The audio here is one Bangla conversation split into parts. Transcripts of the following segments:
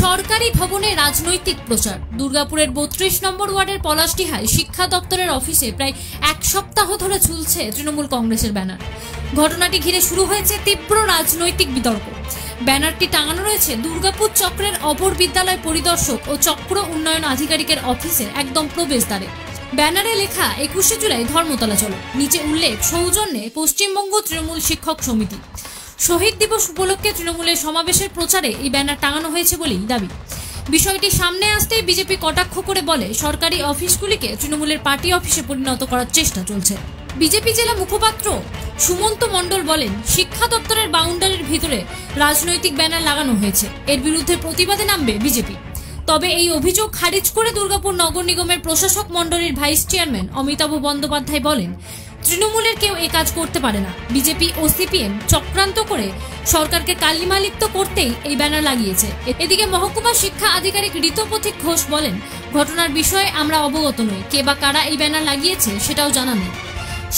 সরকারি ভবনে রাজনৈতিক প্রচার। দুর্গাপুরের ৩২ নম্বর ওয়ার্ডের পলাশডিহায় শিক্ষা দপ্তরের অফিসে প্রায় এক সপ্তাহ ধরে ঝুলছে তৃণমূল কংগ্রেসের ব্যানার। ঘটনাটি ঘিরে শুরু হয়েছে তীব্র রাজনৈতিক বিতর্ক। ব্যানারটি টাঙানো রয়েছে দুর্গাপুর চক্রের অপর বিদ্যালয় পরিদর্শক ও চক্র উন্নয়ন আধিকারিকের অফিসের একদম প্রবেশদ্বারে। ব্যানারে লেখা ২১শে জুলাই ধর্মতলা চলো, নিচে উল্লেখ সৌজন্যে পশ্চিমবঙ্গ তৃণমূল শিক্ষক সমিতি। শহীদ দিবস উপলক্ষে তৃণমূলের সমাবেশের প্রচারে এই ব্যানার টাঙানো হয়েছে বলেই দাবি। বিষয়টি সামনে আসতেই বিজেপি কটাক্ষ করে বলে, সরকারি অফিসগুলিকে তৃণমূলের পার্টি অফিসে পরিণত করার চেষ্টা চলছে। বিজেপি জেলা মুখপাত্র সুমন্ত মণ্ডল বলেন, শিক্ষা দপ্তরের বাউন্ডারির ভিতরে রাজনৈতিক ব্যানার লাগানো হয়েছে, এর বিরুদ্ধে প্রতিবাদে নামবে বিজেপি। তবে এই অভিযোগ খারিজ করে দুর্গাপুর নগর নিগমের প্রশাসক মণ্ডলীর ভাইস চেয়ারম্যান অমিতাভ বন্দ্যোপাধ্যায় বলেন, তৃণমূলের কেউ এ কাজ করতে পারে না। বিজেপি ও সিপিএম চক্রান্ত করে সরকারকে কালিমালিপ্ত করতেই এই ব্যানার লাগিয়েছে। এদিকে মহকুমা শিক্ষা আধিকারিক ঋতপথিক ঘোষ বলেন, ঘটনার বিষয়ে আমরা অবগত নই, কে বা কারা এই ব্যানার লাগিয়েছে সেটাও জানা নেই।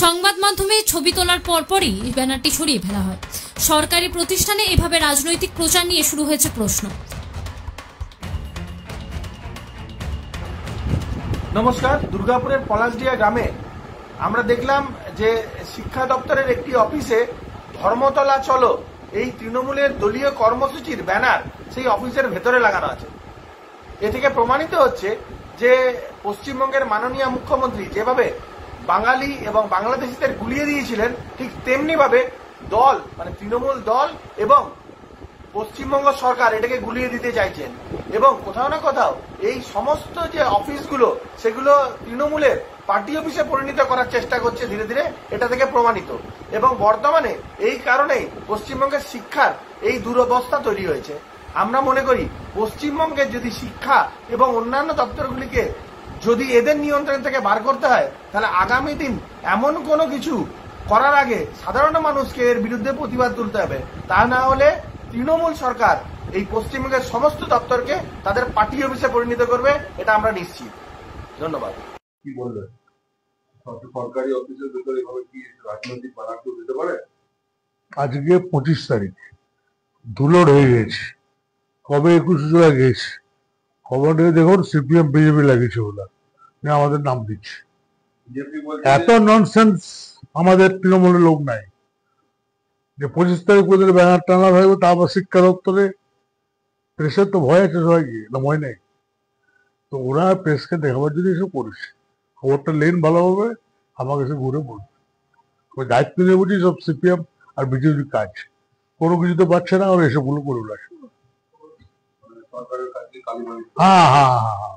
সংবাদ মাধ্যমে ছবি তোলার পরপরই এই ব্যানারটি সরিয়ে ফেলা হয়। সরকারি প্রতিষ্ঠানে এভাবে রাজনৈতিক প্রচার নিয়ে শুরু হয়েছে প্রশ্ন। নমস্কার। দুর্গাপুরের পলাশডিহা গ্রামে আমরা দেখলাম যে শিক্ষা দপ্তরের একটি অফিসে ধর্মতলা চলো এই তৃণমূলের দলীয় কর্মসূচির ব্যানার সেই অফিসের ভেতরে লাগানো আছে। এ থেকে প্রমাণিত হচ্ছে যে পশ্চিমবঙ্গের মাননীয় মুখ্যমন্ত্রী যেভাবে বাঙালি এবং বাংলাদেশিদের গুলিয়ে দিয়েছিলেন, ঠিক তেমনি ভাবে দল মানে তৃণমূল দল এবং পশ্চিমবঙ্গ সরকার এটাকে গুলিয়ে দিতে চাইছেন। এবং কোথাও না কোথাও এই সমস্ত যে অফিসগুলো সেগুলো তৃণমূলের পার্টি অফিসে পরিণত করার চেষ্টা করছে ধীরে ধীরে, এটা থেকে প্রমাণিত। এবং বর্তমানে এই কারণেই পশ্চিমবঙ্গের শিক্ষার এই দুরবস্থা তৈরি হয়েছে। আমরা মনে করি পশ্চিমবঙ্গের যদি শিক্ষা এবং অন্যান্য দপ্তরগুলিকে যদি এদের নিয়ন্ত্রণ থেকে বার করতে হয়, তাহলে আগামী দিন এমন কোনো কিছু করার আগে সাধারণ মানুষকে এর বিরুদ্ধে প্রতিবাদ তুলতে হবে। তা না হলে তৃণমূল সরকার এই পশ্চিমবঙ্গের সমস্ত দপ্তরকে তাদের পার্টি অফিসে পরিণত করবে, এটা আমরা নিশ্চিত। ধন্যবাদ। কি বলবেন, সরকারি অফিসের ভেতরে এভাবে কি রাজনৈতিক বাধা কেউ দিতে পারে? আজকে 25 তারিখ, ধুলোড় হয়ে গেছে। কবে 21 জুলাই গেছে খবর নিয়ে দেখুন, সিপিএম বিজেপি লাগিয়েছে বলে আমাদের নাম দিচ্ছে। এত ননসেন্স আমাদের তৃণমূলের লোক নাই যে 25 তারিখ পর্যন্ত ব্যানার টানা থাকবে, তা আবার শিক্ষা দপ্তরে। প্রেসের তো ভয় আছে সবাইকে, না ভয় নেই? তো ওরা প্রেসকে দেখাবার জন্য এসব করেছে। খবরটা লেন ভালোভাবে, আমাকে এসে ঘুরে বলবে। ওই দায়িত্ব নিয়ে বুঝি সব সিপিএম আর বিজেপির কাজ। কোনো কিছু তো পাচ্ছে না, ওরা এসবগুলো করে আসে। হ্যাঁ হ্যাঁ হ্যাঁ হ্যাঁ।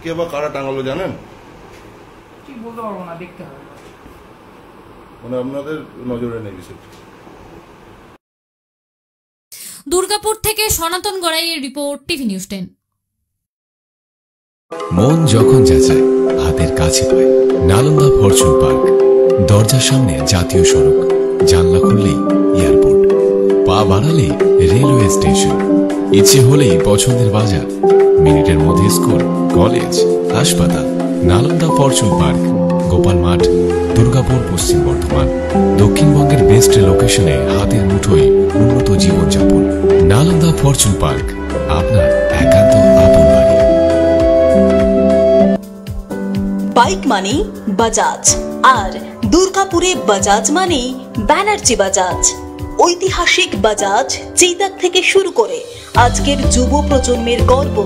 কে বা কারা টাঙালো জানেন? কি বলতে পারবো না, দেখতে হবে। মানে আপনাদের নজরে নেই বিষয়টি। দুর্গাপুর থেকে সনাতন গড়াইয়ের রিপোর্ট, টিভি নিউজ 10। মন যখন যাচায় হাতের কাছে পায় নালন্দা ফরচুন পার্ক। দরজার সামনে জাতীয় সড়ক, জানলা খুললেই এয়ারপোর্ট, পা বাড়ালেই রেলওয়ে স্টেশন, ইচ্ছে হলেই পছন্দের বাজার, মিনিটের মধ্যে স্কুল, কলেজ, হাসপাতাল। নালন্দা ফরচুন পার্ক, গোপাল মাঠ, দুর্গাপুর, পশ্চিম বর্ধমান। দক্ষিণবঙ্গের বেস্ট লোকেশনে হাতের মুঠোয় উন্নত জীবনযাপন। নালন্দা ফরচুন পার্ক, আপনার একান্ত আপন বাড়ি। বাইক মানে বাজাজ, আর দুর্গাপুরে বাজাজ মানে ব্যানার্জি বাজাজ। ঐতিহাসিক বাজাজ চেতক থেকে শুরু করে আজকের যুব প্রজন্মের গর্ব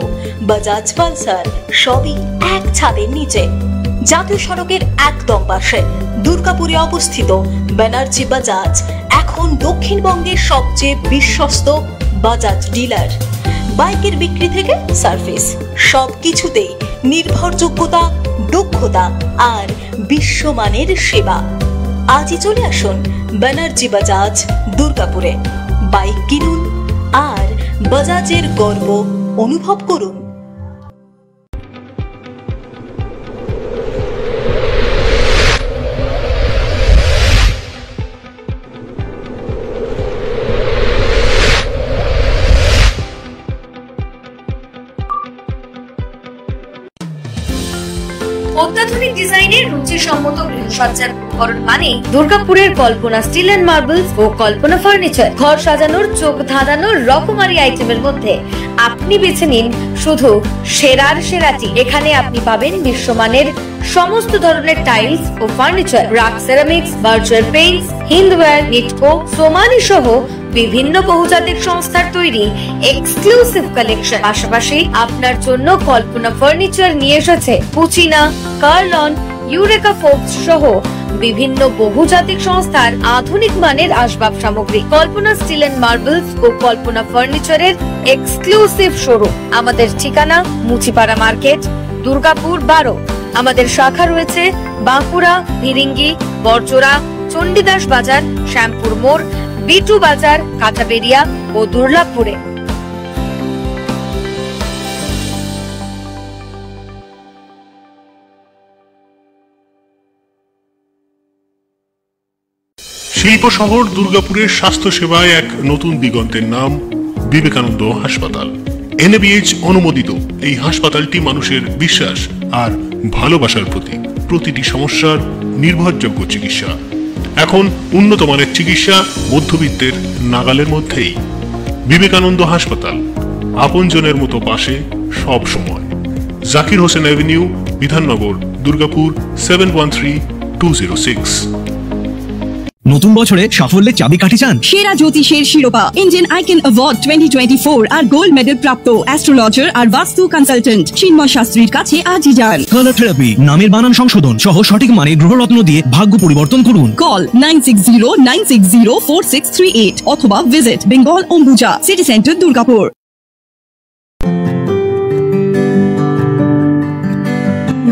বাজাজ পালসার, সবই এক ছাদের নিচে। জাতীয় সড়কের একদম পাশে দুর্গাপুরে অবস্থিত ব্যানার্জি বাজাজ এখন দক্ষিণবঙ্গের সবচেয়ে বিশ্বস্ত বাজাজ ডিলার। বাইকের বিক্রি থেকে সার্ভিস, সবকিছুতেই নির্ভরযোগ্যতা, দক্ষতা আর বিশ্বমানের সেবা। আজই চলে আসুন ব্যানার্জি বাজাজ দুর্গাপুরে। বাইক কিনুন আর বাজাজের গর্ব অনুভব করুন। অত্যাধুনিক ডিজাইনের রুচিসম্মত গৃহসজ্জার ঘর মানে দুর্গাপুরের কল্পনা স্টিল এন্ড মার্বেলস ও কল্পনা ফার্নিচার। ঘর সাজানোর, চোখ ধাঁধানোর রকমারি আইটেমের মধ্যে আপনি বেছে নিন শুধু সেরার সেরাটি। এখানে আপনি পাবেন বিশ্বমানের সমস্ত ধরনের টাইলস ও furniture, RAK ceramics, virtual paints, Hindware, Nitco, Somany সহ বিভিন্ন বহুজাতিক সংস্থার তৈরি এক্সক্লুসিভ কালেকশন। পাশাপাশি আপনার জন্য কল্পনা ফার্নিচার নিয়ে এসেছে পুচিনা, কার্লন, ইউরেকা ফোর্বস সহ বিভিন্ন বহুজাতিক সংস্থার আধুনিক মানের আসবাব সামগ্রী। কল্পনা স্টিল এন্ড মার্বেলস ও কল্পনা ফার্নিচারের এক্সক্লুসিভ শোরুম। আমাদের ঠিকানা মুচিপাড়া মার্কেট, দুর্গাপুর 12। আমাদের শাখা রয়েছে বাঁকুড়া, ভিরিঙ্গি, বড়জোড়া, চণ্ডীদাস বাজার, শ্যামপুর মোড়, বিটু বাজার, কাঁটাবেড়িয়া ও দুর্গাপুরে। শিল্প শহর দুর্গাপুরের স্বাস্থ্য সেবায় এক নতুন দিগন্তের নাম বিবেকানন্দ হাসপাতাল। NABH অনুমোদিত এই হাসপাতালটি মানুষের বিশ্বাস আর ভালোবাসার প্রতীক। প্রতিটি সমস্যার নির্ভরযোগ্য চিকিৎসা। এখন উন্নত মানের চিকিৎসা মধ্যবিত্তের নাগালের মধ্যেই। বিবেকানন্দ হাসপাতাল, আপনজনের মতো পাশে সব সময়। জাকির হোসেন অ্যাভিনিউ, বিধাননগর, দুর্গাপুর 713206। নতুন বছরে সাফল্যের চাবিকাঠি চান? সেরা জ্যোতিষের শিরোপা, ইন্ডিয়ান আইকন অ্যাওয়ার্ড 2024 আর গোল্ড মেডেল প্রাপ্ত অ্যাস্ট্রোলজার আর বাস্তু কনসালটেন্ট চিন্ময় শাস্ত্রীর কাছে আজই যান। কালার থেরাপি, নামের বানান সংশোধন সহ সঠিক মানে গ্রহরত্ন দিয়ে ভাগ্য পরিবর্তন করুন। কল 9609604638 অথবা visit Bengal Ambuja, city centre, Durgapur.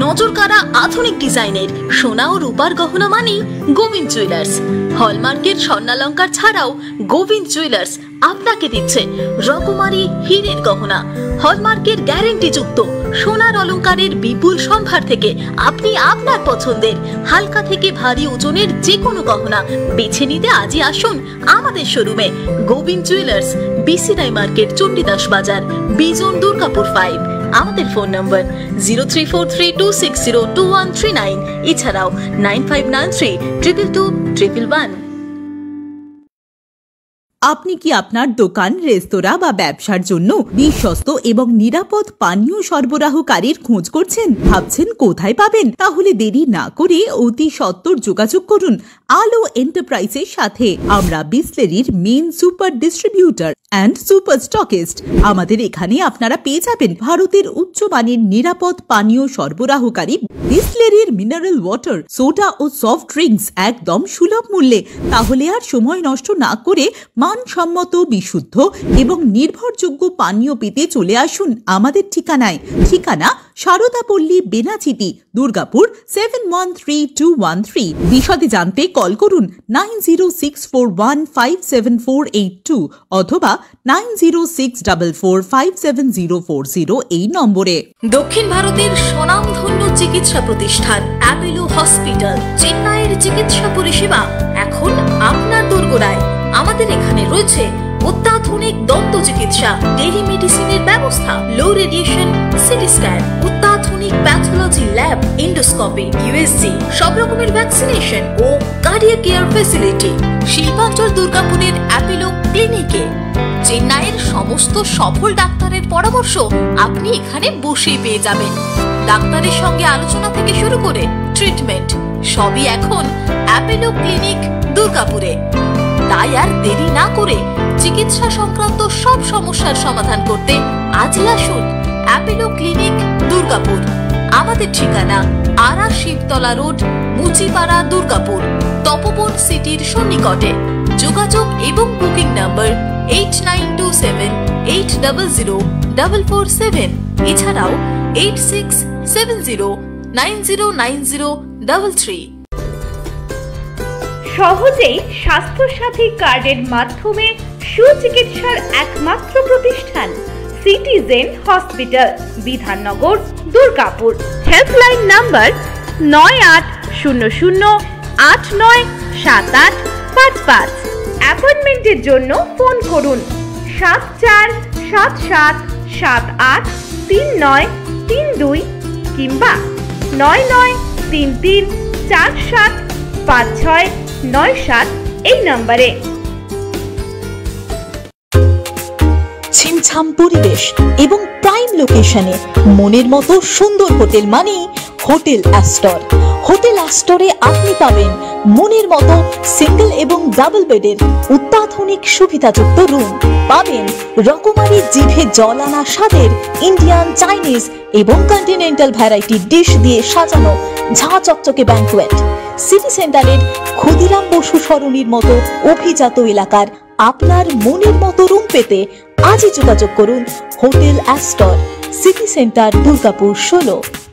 নজরকাড়া আধুনিক ডিজাইনের সোনা ও রূপার গহনা মানে গোবিন্দ জুয়েলার্স। হলমার্কের স্বর্ণালঙ্কার ছাড়াও গোবিন্দ জুয়েলার্স আপনাকে দিচ্ছে রকমারি হীরের গহনা। হলমার্কের গ্যারেন্টি যুক্ত সোনার অলংকারের বিপুল সম্ভার থেকে আপনি আপনার পছন্দের হালকা থেকে ভারী ওজনের যে কোনো গহনা বেছে নিতে আজই আসুন আমাদের শোরুমে। গোবিন্দ জুয়েলার্স, BC রায় মার্কেট, চণ্ডীদাস বাজার, বিজন, দুর্গাপুর 5। আমাদের ফোন নম্বর 034326021139, এছাড়াও 9593222111। আপনি কি আপনার দোকান, রেস্তোরাঁ বা ব্যবসার জন্য বিশ্বস্ত এবং নিরাপদ পানীয় সরবরাহকারীর খোঁজ করছেন? ভাবছেন কোথায় পাবেন? তাহলে দেরি না করে অতি সত্বর যোগাযোগ করুন আলো এন্টারপ্রাইজের সাথে। আমরা বিসলেরির main super distributor and super stockist. আমাদের এখানে আপনারা পেয়ে যাবেন ভারতের উচ্চমানের নিরাপদ পানীয় সরবরাহকারী বিসলেরির মিনারেল ওয়াটার, সোডা ও সফট ড্রিঙ্কস একদম সুলভ মূল্যে। তাহলে আর সময় নষ্ট না করে মানসম্মত, বিশুদ্ধ এবং নির্ভরযোগ্য পানীয় পেতে চলে আসুন আমাদের ঠিকানায়। ঠিকানা সারদাপল্লী, বেনাচিটি, দুর্গাপুর 713213। বিশদে জানতে কল করুন 9064157482 অথবা 9064457040 এই নম্বরে। দক্ষিণ ভারতের স্বনামধন্য চিকিৎসা প্রতিষ্ঠান অ্যাপোলো হসপিটাল, চেন্নাইয়ের চিকিৎসা পরিষেবা এখন আপনার দোরগোড়ায়। আমাদের এখানে রয়েছে অত্যাধুনিক দন্ত চিকিৎসা, টেলিমেডিসিনের ব্যবস্থা, লো রেডিয়েশন সিটি স্ক্যান, অত্যাধুনিক প্যাথোলজি ল্যাব, ইন্ডোস্কোপি, USG, সব রকমের ভ্যাকসিনেশন ও কার্ডিয়াক কেয়ার ফ্যাসিলিটি। শিল্পাঞ্চল দুর্গাপুরের অ্যাপোলো ক্লিনিকে চেন্নাইয়ের সমস্ত সফল ডাক্তারের পরামর্শ আপনি এখানে বসেই পেয়ে যাবেন। ডাক্তারের সঙ্গে আলোচনা থেকে শুরু করে ট্রিটমেন্ট সবই এখন অ্যাপোলো ক্লিনিক দুর্গাপুরে। তাই আর দেরি না করে চিকিৎসা সংক্রান্ত সব সমস্যার সমাধান করতে আজই আসুন অ্যাপোলো ক্লিনিক দুর্গাপুর। আমাদের ঠিকানা আরা শিবতলা রোড, মুচিপাড়া, দুর্গাপুর, তপবন সিটির সন্নিকটে। যোগাযোগ এবং বুকিং নাম্বার 8927800447, এছাড়াও 8670909033। সহজেই স্বাস্থ্যসাথী কার্ডের মাধ্যমে সুচিকিৎসার একমাত্র প্রতিষ্ঠান citizen hospital, Bidhannagar, Durgapur. Helpline number 9800897855। অ্যাপয়েন্টমেন্টের জন্য ফোন করুন 7477783932 কিংবা 993347 5697 এই নম্বরে। ছিমছাম পরিবেশ এবং প্রাইম লোকেশনে মনের মতো সুন্দর হোটেল মানে হোটেল অ্যাস্টর। হোটেল অ্যাস্টরে আপনি পাবেন মনের মতো সিঙ্গেল এবং ডাবল বেডের অত্যাধুনিক সুবিধাযুক্ত রুম, পাবেন রকমারি জিভে জল আনা স্বাদের ইন্ডিয়ান, চাইনিজ এবং কন্টিনেন্টাল ভ্যারাইটি ডিশ দিয়ে সাজানো ঝাঁ চকচকে ব্যাংকুয়েট। সিটি সেন্টারের ক্ষুদিরাম বসু সরণির মতো অভিজাত এলাকার আপনার মনের মতো রুম পেতে আজই যোগাযোগ করুন hotel Astor, city centre, Durgapur 16।